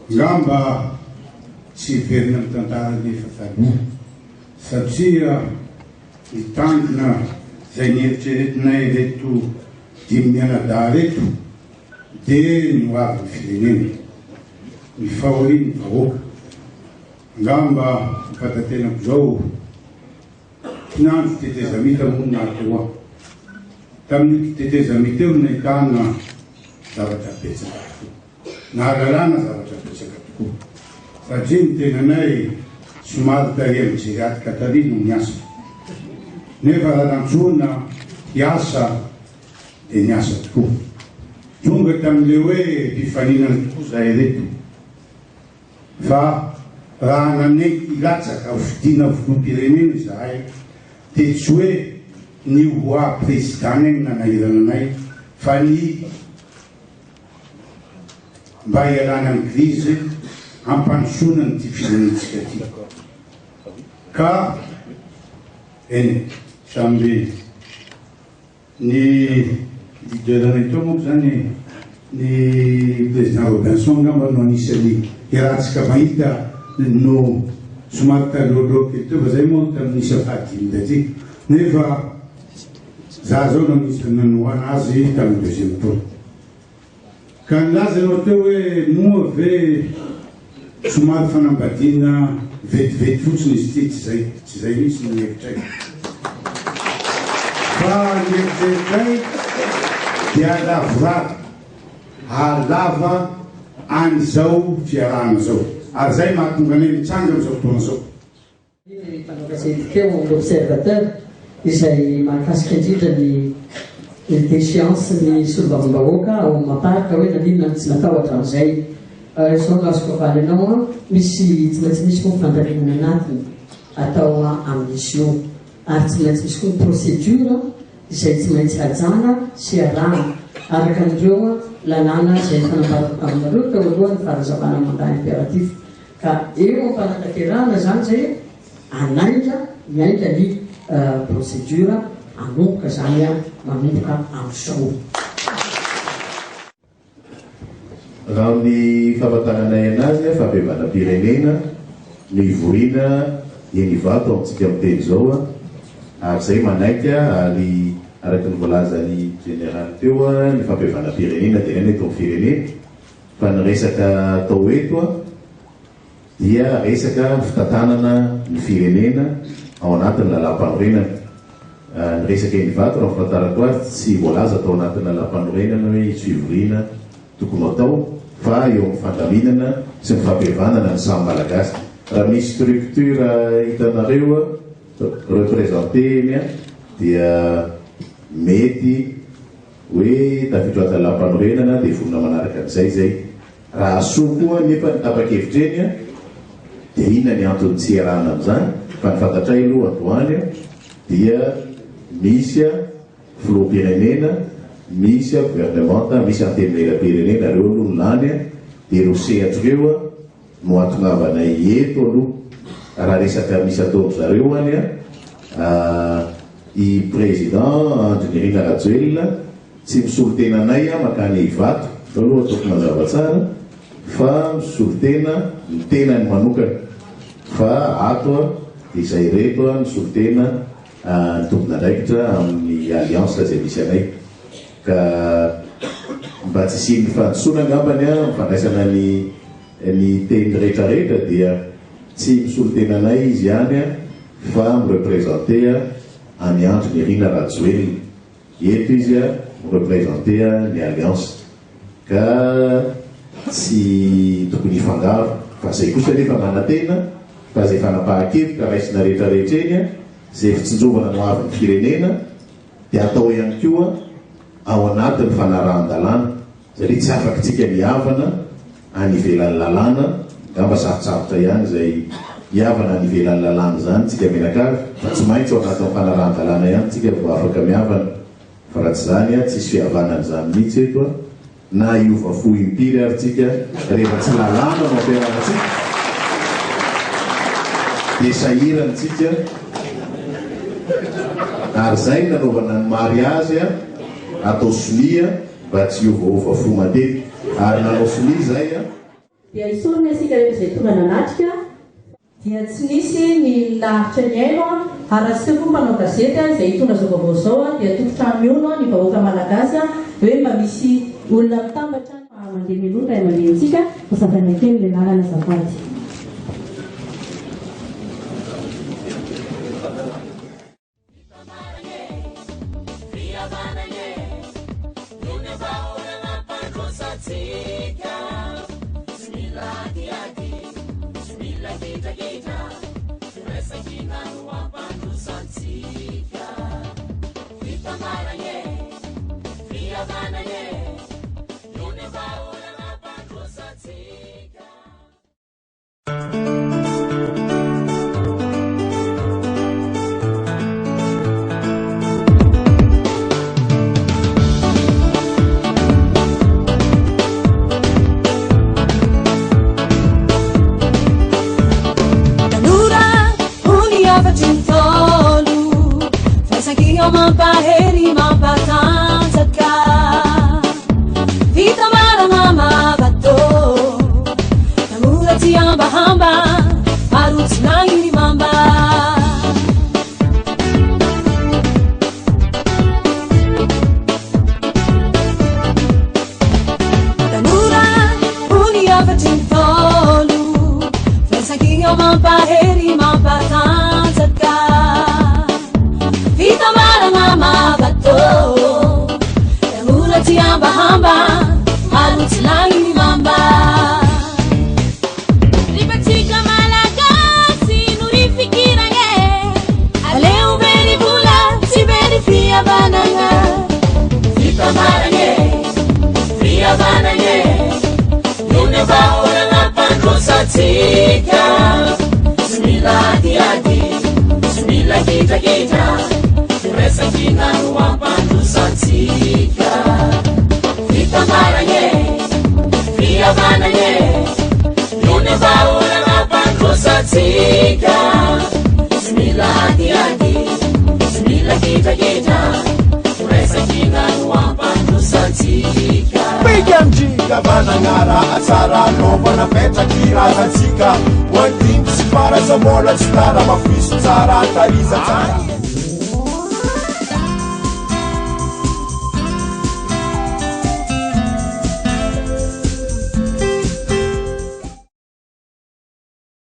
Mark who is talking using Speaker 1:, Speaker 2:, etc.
Speaker 1: Ngamba tsy verina amin'ny tantara nefa taloha satria mitandrina zay nieritreretinay reto dimy mianadahy reto dia no avy ny firenena ny fahoriany vahoaka. Ngamba fatatenako zao tinandro tetezamita moa nateo aho tamin'ny tetezamita eo nahitana zavatra betsaka nahalalana zavatra betsaka tokoa satria ny tenanay somary taria mijery aty Katarina no miasa nefa raha-nantsoina hiasa dia niasa tokoa tonga tamin'le hoe mpifaninana tokoa zahay reto fa raha nanaiky ilatsaka fidiana filoham-pirenena zahay dia tsy hoe ny hoa président eny nanahirana anay fa ny mba hialana amin'ny krizy ampandrosoana ny ty firenentsika ty ka eny samby ny lideranay teo moa zany ny président Robinson ngamba no anisany iratsika mahita no somary taloaloha kely teo fa zay moa tamin'isa fahadimy daty nefa za zao no anisany nanohana azy tamin'ny deuxième tour ka nilaza anao teo hoe moa ve somary fanambadiana vetivety fotsiny izy ty tsy zay misy ny hevitray fa ny hevitray dia alavorava halava an'izao fiarahana zao ary zay mahatonga anay mitsanga am'izao fotoana zao.
Speaker 2: Fanagasetikeo l'observateur izay mahakasika indrindra ny déchéance ny solombavambahoaka ao maparaka hoe naninona tsy natao hatram'izay zao azoko avaly anao misy tsy maintsy misy koa fandarinana anatiny atao amin'izy io ary tsy maintsy misy koa procédure izay tsy maintsy hajana sy arahana araka an'ireo lalàna izay fanambarako aminareo tao alohan'ny farazavana mandahy impératif ka eo ampanantanterahana zany zay anainga miainga ny procédure anomboka zany manomboka amin'izao.
Speaker 3: Raha ny fahafantaranay anazy fahabevanam-pirenena ny vorina eny vato amintsika miteny zao ary zay manaiky ary araky ny voalazany général teo ny fahabevanam-pirenena tenena eto amin'ny firenena fa ny resaka atao eto dia resaka fitantanana ny firenena ao anatin'ny lalam-panorenana ny resaka inivato raha fahafantarako azy tsy voalaza atao anatina lampanorenana hoe itsivoriana tokony atao fa eo amin'ny fandaminana sy ny fampihavanana ny samy malagasy. Raha misy structure hitanareo représenté dia mety hoe tafidro ata lampanorenana dia vonona manaraka an'izay zay. Raha soa koa nefa ny tapa-kevitreny dia inona ny antony tsy iarahana amin'izany fa ny fantatray aloha andohany dia misy filoham-pirenena, misy gouvernemanta, misy antenimieram-pirenena reo aloha nylany dia ireo sehatr'ireo no antongavanay eto aloha raha resaka misy ataony zareo any i président Andrinirina Rajoelina tsy misolo tenanay makany Ivato aloha ataoko mazava tsara fa misolo tena ny tenany manokana fa ato izay reto misolo tena ny tompona andraikitra amin'ny alliance zay misy anay ka mba tsy siny fandosona angambany mifandraisana ny teny rehetrarehetra dia tsy misolo tenanay izy ihany fa mirepresenté any Andrinirina Rajoelina eto izy mirepresenté ny alliance ka tsy tokony ifangaro fa zay kosa nefa manatena fa zay fanapahan-kevitra raisina rehetrarehetra eny zay fitsinjovana no avy ny firenena dia atao ihany koa ao anatin'ny fanarahan-dalàna satria tsy afakytsika mihavana any ivelan'ny lalàna ngamba sarotsarotra ihany zay mihavana any ivelan'ny lalàna zany tsika menakavy fa tsy maintsy ao anatin'ny fanarahan-dalàna ihany tsika vo afaka mihavana fa raha tsy zany tsisy fihavanany zany mihitsy eto na iova fo impiry ary tsika rehefa tsy lalàna no ampiaranatsika dia sahirany tsika ary zay nanaovana ny mariage atao sonia mba tsy iovaova fo matetika ary nanao sonia zay
Speaker 4: dia isorona isika rehefa izay tonga nanatrika dia tsy nisy ny lahitra ny aino ary asika koa mpanao gazety izay tonga zao vaovao zao dia tokotrano ny vahoaka malagasy hoe mba misy olona mitambatra mandeha milota amandehantsika mazavana kely le lalana azafady.
Speaker 5: Mampaheri mampatanjaka vita maramama bato namura ty ambahamba marotsy nagny mamba tanora ony afatry ny tolo fesakigna mampaheri mampatanjaka vita maramama bato namura ty ambahamba marotsy nagny mamba ripatsika malagasy no rifikiragna aleo very vola tsy very fihavanagna vita maragna fihavanagna none vaholagna mpandrosatsika tsy mila adiady tsy mila kitakita resakina no ampandrosatsika vita maragna fihavanagna none vaholagna mpandrosatsika tsy mila adiady tsy mila kitakita resakina no ampandrosatsika
Speaker 6: Pigamjika banangara atsara lovana petraky razantsika hoandimby sy faraza mola tsy tara mafiso tsara tariza tsara